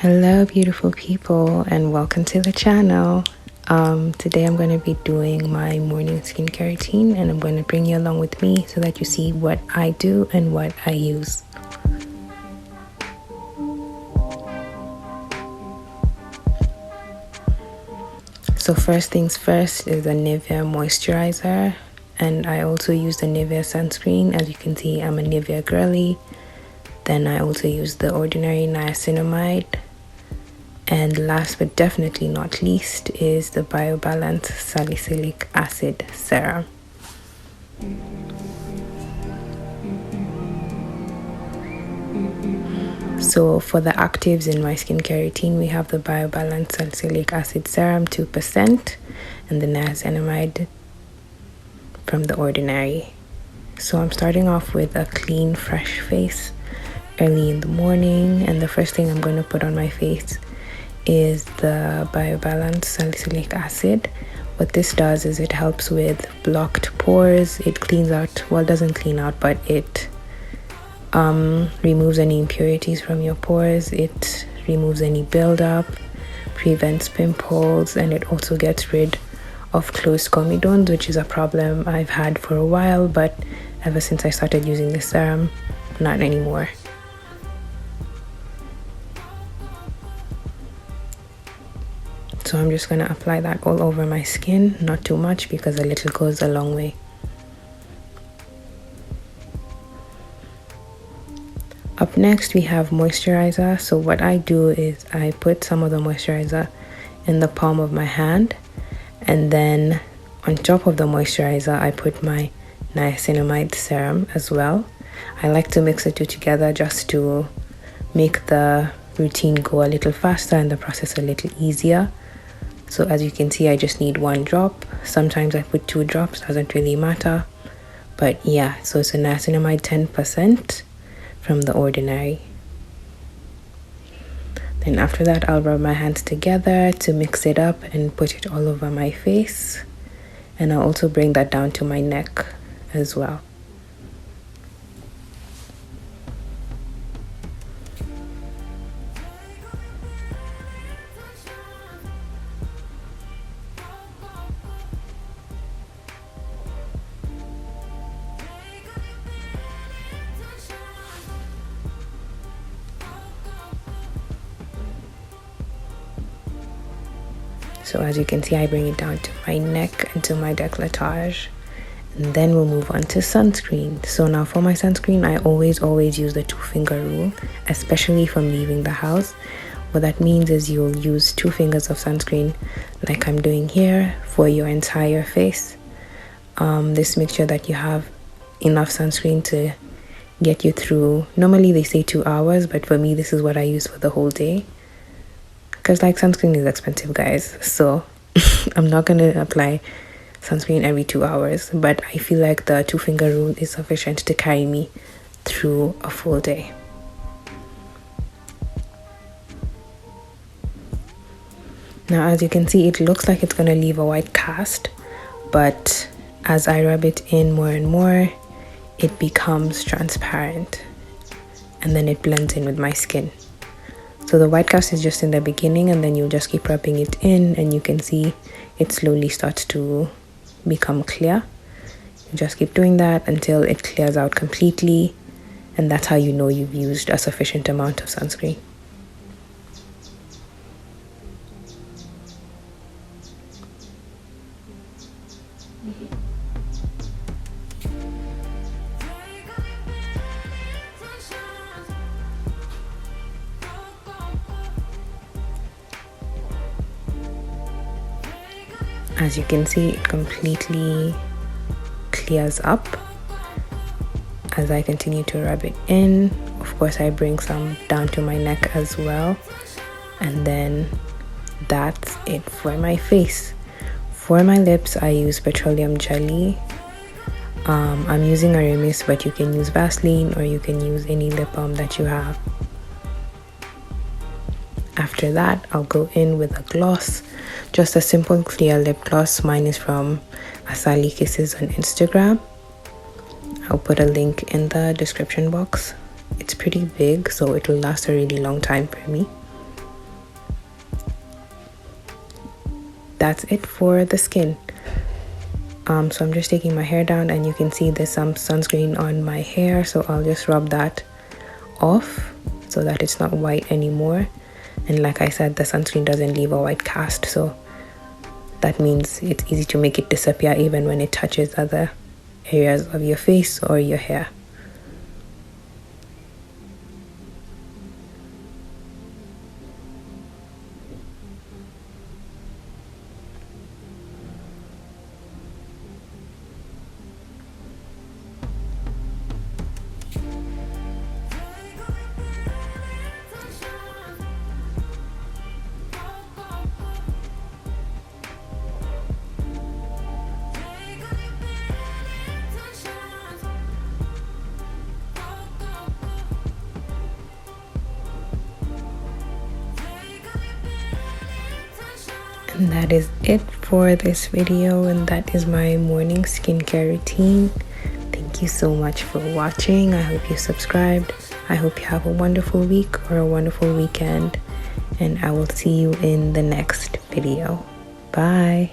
Hello beautiful people and welcome to the channel. Today I'm going to be doing my morning skincare routine and I'm going to bring you along with me so that you see what I do and what I use. So first things first is the Nivea moisturizer, and I also use the Nivea sunscreen. As you can see, I'm a Nivea girly. Then I also use the ordinary niacinamide. And last but definitely not least is the BioBalance Salicylic Acid Serum. So for the actives in my skincare routine, we have the BioBalance Salicylic Acid Serum 2% and the niacinamide from the ordinary. So I'm starting off with a clean, fresh face early in the morning, and the first thing I'm going to put on my face is the BioBalance Salicylic Acid. What this does is it helps with blocked pores. It cleans out, well, it doesn't clean out, but it removes any impurities from your pores. It removes any buildup, prevents pimples, and it also gets rid of closed comedones, which is a problem I've had for a while, but ever since I started using this serum, not anymore. So I'm just going to apply that all over my skin, not too much because a little goes a long way. Up next we have moisturizer. So what I do is I put some of the moisturizer in the palm of my hand, and then on top of the moisturizer I put my niacinamide serum as well. I like to mix the two together just to make the routine go a little faster and the process a little easier. So as you can see, I just need 1 drop. Sometimes I put 2 drops, doesn't really matter. But yeah, so it's a niacinamide 10% from the ordinary. Then after that, I'll rub my hands together to mix it up and put it all over my face. And I'll also bring that down to my neck as well. So as you can see, I bring it down to my neck and to my décolletage. And then we'll move on to sunscreen. So now for my sunscreen, I always use the 2-finger rule, especially if I'm leaving the house. What that means is you'll use 2 fingers of sunscreen like I'm doing here for your entire face. This makes sure that you have enough sunscreen to get you through. Normally they say 2 hours, but for me this is what I use for the whole day. Because like sunscreen is expensive, guys, so I'm not going to apply sunscreen every 2 hours, but I feel like the 2-finger rule is sufficient to carry me through a full day. Now as you can see, it looks like it's going to leave a white cast, but as I rub it in more and more, it becomes transparent and then it blends in with my skin. So the white cast is just in the beginning, and then you'll just keep rubbing it in and you can see it slowly starts to become clear. You just keep doing that until it clears out completely, and that's how you know you've used a sufficient amount of sunscreen. As you can see, it completely clears up as I continue to rub it in. Of course, I bring some down to my neck as well. And then that's it for my face. For my lips, I use petroleum jelly. I'm using a Remis, but you can use Vaseline or you can use any lip balm that you have. After that, I'll go in with a gloss, just a simple clear lip gloss. Mine is from Asali Kisses on Instagram. I'll put a link in the description box. It's pretty big, so it will last a really long time for me. that's it for the skin. So I'm just taking my hair down, and you can see there's some sunscreen on my hair, so I'll just rub that off so that it's not white anymore. And like I said, the sunscreen doesn't leave a white cast, so that means it's easy to make it disappear even when it touches other areas of your face or your hair. And that is it for this video, and that is my morning skincare routine. Thank you so much for watching. I hope you subscribed. I hope you have a wonderful week or a wonderful weekend, and I will see you in the next video. Bye.